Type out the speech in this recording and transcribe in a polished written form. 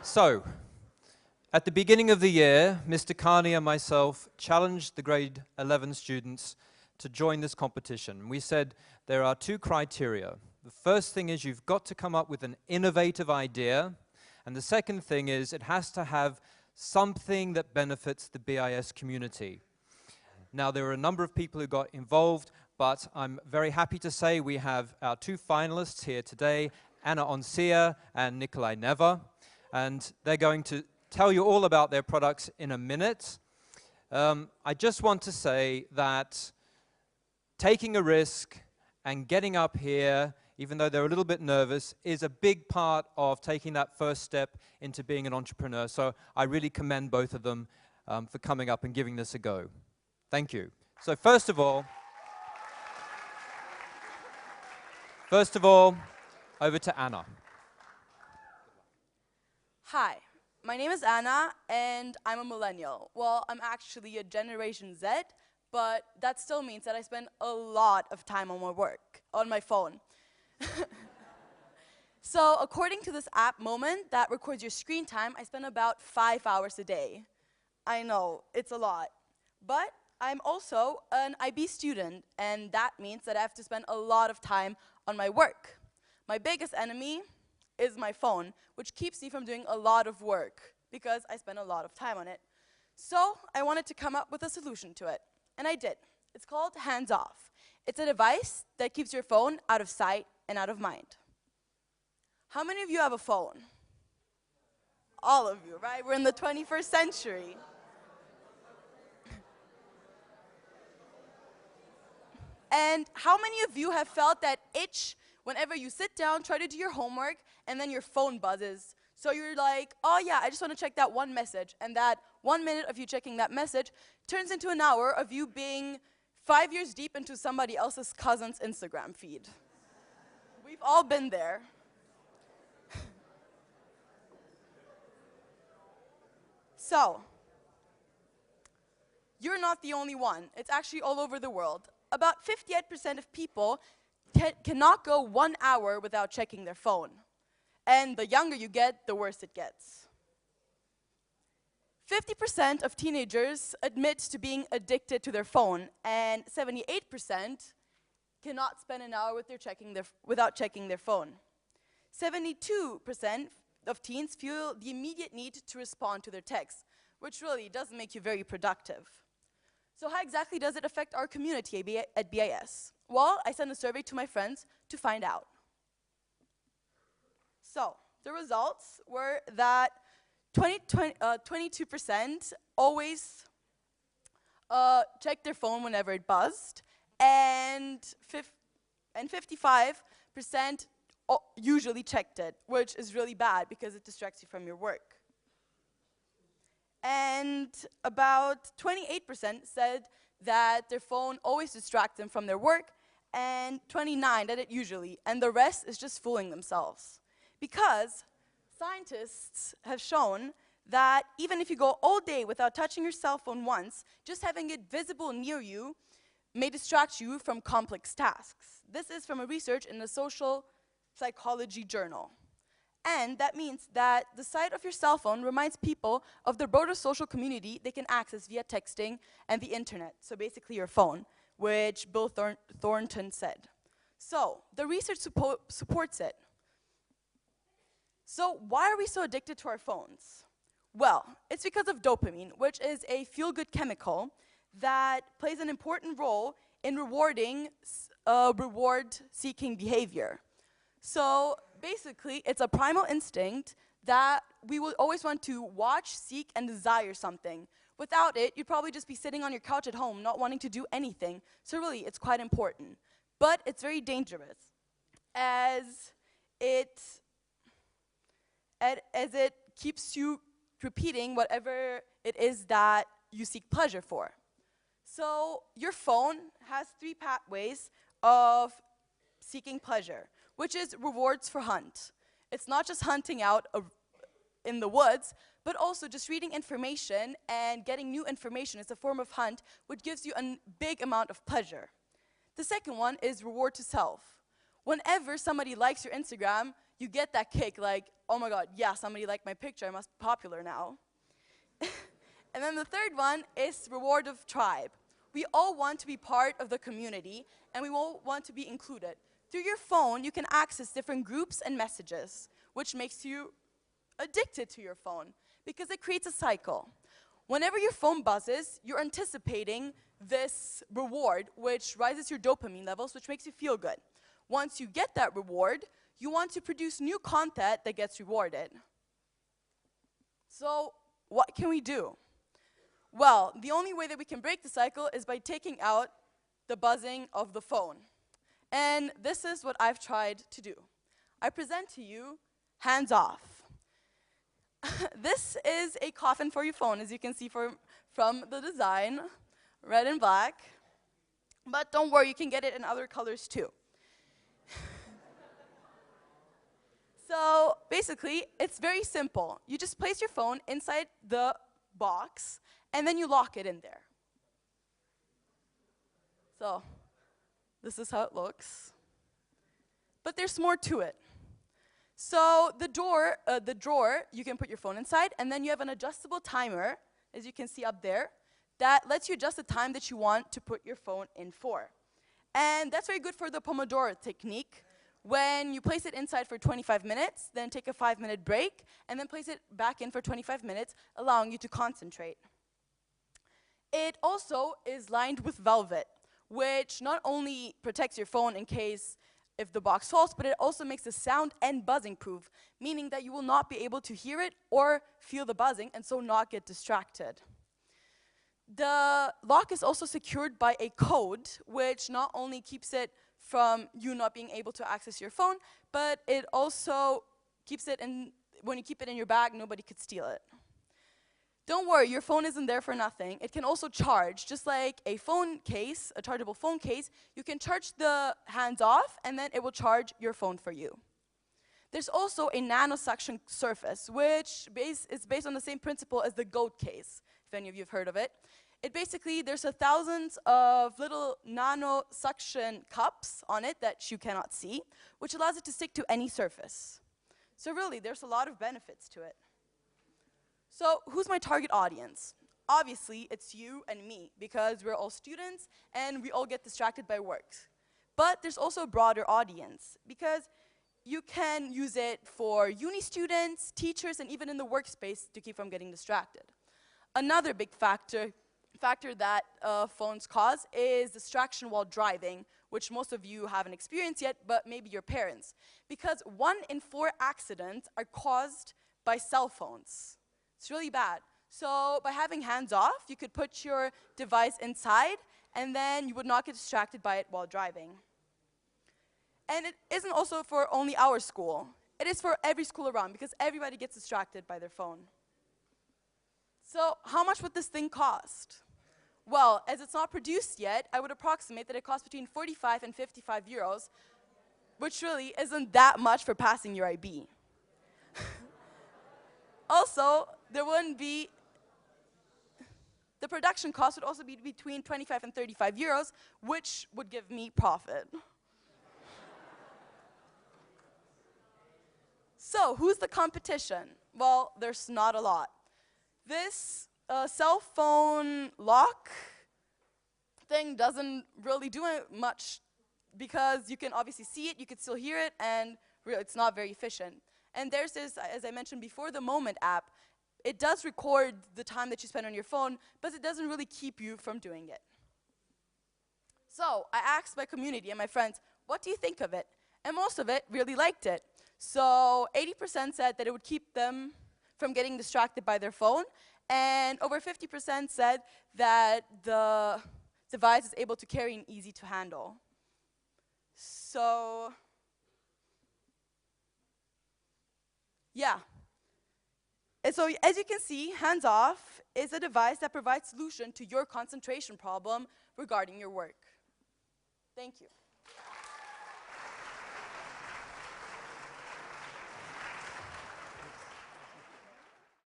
So, at the beginning of the year, Mr. Carney and myself challenged the grade 11 students to join this competition. We said there are two criteria. The first thing is you've got to come up with an innovative idea, and the second thing is it has to have something that benefits the BIS community. Now, there are a number of people who got involved, but I'm very happy to say we have our two finalists here today, Anna Oncia and Nikolai Neva, and they're going to tell you all about their products in a minute. I just want to say that taking a risk and getting up here, even though they're a little bit nervous, is a big part of taking that first step into being an entrepreneur. So I really commend both of them for coming up and giving this a go. Thank you. So first of all, over to Anna. Hi, my name is Anna, and I'm a millennial. Well, I'm actually a Generation Z, but that still means that I spend a lot of time on my phone. So according to this app Moment that records your screen time, I spend about 5 hours a day. I know, it's a lot. But I'm also an IB student, and that means that I have to spend a lot of time on my work. My biggest enemy is my phone, which keeps me from doing a lot of work because I spend a lot of time on it. So I wanted to come up with a solution to it, and I did. It's called Hands Off. It's a device that keeps your phone out of sight and out of mind. How many of you have a phone? All of you, right? We're in the 21st century. And how many of you have felt that itch whenever you sit down, try to do your homework, and then your phone buzzes? So you're like, oh yeah, I just want to check that one message. And that 1 minute of you checking that message turns into an hour of you being 5 years deep into somebody else's cousin's Instagram feed. We've all been there. So, you're not the only one. It's actually all over the world. About 58% of people cannot go 1 hour without checking their phone. And the younger you get, the worse it gets. 50% of teenagers admit to being addicted to their phone, and 78% cannot spend an hour without checking their phone. 72% of teens feel the immediate need to respond to their texts, which really doesn't make you very productive. So how exactly does it affect our community at BIS? Well, I sent a survey to my friends to find out. So the results were that 22% always checked their phone whenever it buzzed, and 55% usually checked it, which is really bad because it distracts you from your work. And about 28% said that their phone always distracts them from their work, and 29% that it usually, and the rest is just fooling themselves. Because scientists have shown that even if you go all day without touching your cell phone once, just having it visible near you may distract you from complex tasks. This is from a research in the Social Psychology Journal. And that means that the sight of your cell phone reminds people of the broader social community they can access via texting and the internet, so basically your phone, which Bill Thornton said. So the research supports it. So why are we so addicted to our phones? Well, it's because of dopamine, which is a feel-good chemical that plays an important role in rewarding reward-seeking behavior. So basically, it's a primal instinct that we will always want to watch, seek, and desire something. Without it, you'd probably just be sitting on your couch at home, not wanting to do anything. So really, it's quite important. But it's very dangerous, as it keeps you repeating whatever it is that you seek pleasure for. So your phone has 3 pathways of seeking pleasure, which is rewards for hunt. It's not just hunting out in the woods, but also just reading information and getting new information is a form of hunt, which gives you a big amount of pleasure. The second one is reward to self. Whenever somebody likes your Instagram, you get that kick like, oh my god, yeah, somebody liked my picture, I must be popular now. And then the third one is reward of tribe. We all want to be part of the community, and we all want to be included. Through your phone, you can access different groups and messages, which makes you addicted to your phone, because it creates a cycle. Whenever your phone buzzes, you're anticipating this reward, which rises your dopamine levels, which makes you feel good. Once you get that reward, you want to produce new content that gets rewarded. So what can we do? Well, the only way that we can break the cycle is by taking out the buzzing of the phone. And this is what I've tried to do. I present to you hands off. This is a coffin for your phone, as you can see from the design, red and black. But don't worry, you can get it in other colors too. So basically, it's very simple. You just place your phone inside the box, and then you lock it in there. So this is how it looks. But there's more to it. So the drawer, you can put your phone inside, and then you have an adjustable timer, as you can see up there, that lets you adjust the time that you want to put your phone in for. And that's very good for the Pomodoro technique. When you place it inside for 25 minutes, then take a 5-minute break, and then place it back in for 25 minutes, allowing you to concentrate. It also is lined with velvet, which not only protects your phone in case if the box falls, but it also makes the sound and buzzing proof, meaning that you will not be able to hear it or feel the buzzing, and so not get distracted. The lock is also secured by a code, which not only keeps it from you not being able to access your phone, but it also keeps it in, when you keep it in your bag, nobody could steal it. Don't worry, your phone isn't there for nothing. It can also charge, just like a phone case, a chargeable phone case. You can charge the hands off, and then it will charge your phone for you. There's also a nanosuction surface, which is based on the same principle as the goat case, if any of you have heard of it. There's thousands of little nanosuction cups on it that you cannot see, which allows it to stick to any surface. So really, there's a lot of benefits to it. So who's my target audience? Obviously, it's you and me, because we're all students and we all get distracted by work. But there's also a broader audience, because you can use it for uni students, teachers, and even in the workspace to keep from getting distracted. Another big factor that phones cause is distraction while driving, which most of you haven't experienced yet, but maybe your parents. Because 1 in 4 accidents are caused by cell phones. It's really bad. So by having hands off, you could put your device inside, and then you would not get distracted by it while driving. And it isn't also for only our school. It is for every school around, because everybody gets distracted by their phone. So how much would this thing cost? Well, as it's not produced yet, I would approximate that it costs between 45 and 55 euros, which really isn't that much for passing your IB. Also, the production cost would also be between 25 and 35 euros, which would give me profit. So, who's the competition? Well, there's not a lot. This cell phone lock thing doesn't really do much, because you can obviously see it, you can still hear it, and really it's not very efficient. And there's this, as I mentioned before, the Moment app. It does record the time that you spend on your phone, but it doesn't really keep you from doing it. So I asked my community and my friends, what do you think of it? And most of it really liked it. So 80% said that it would keep them from getting distracted by their phone, and over 50% said that the device is able to carry and easy to handle. So yeah. And so as you can see, hands off is a device that provides solution to your concentration problem regarding your work. Thank you.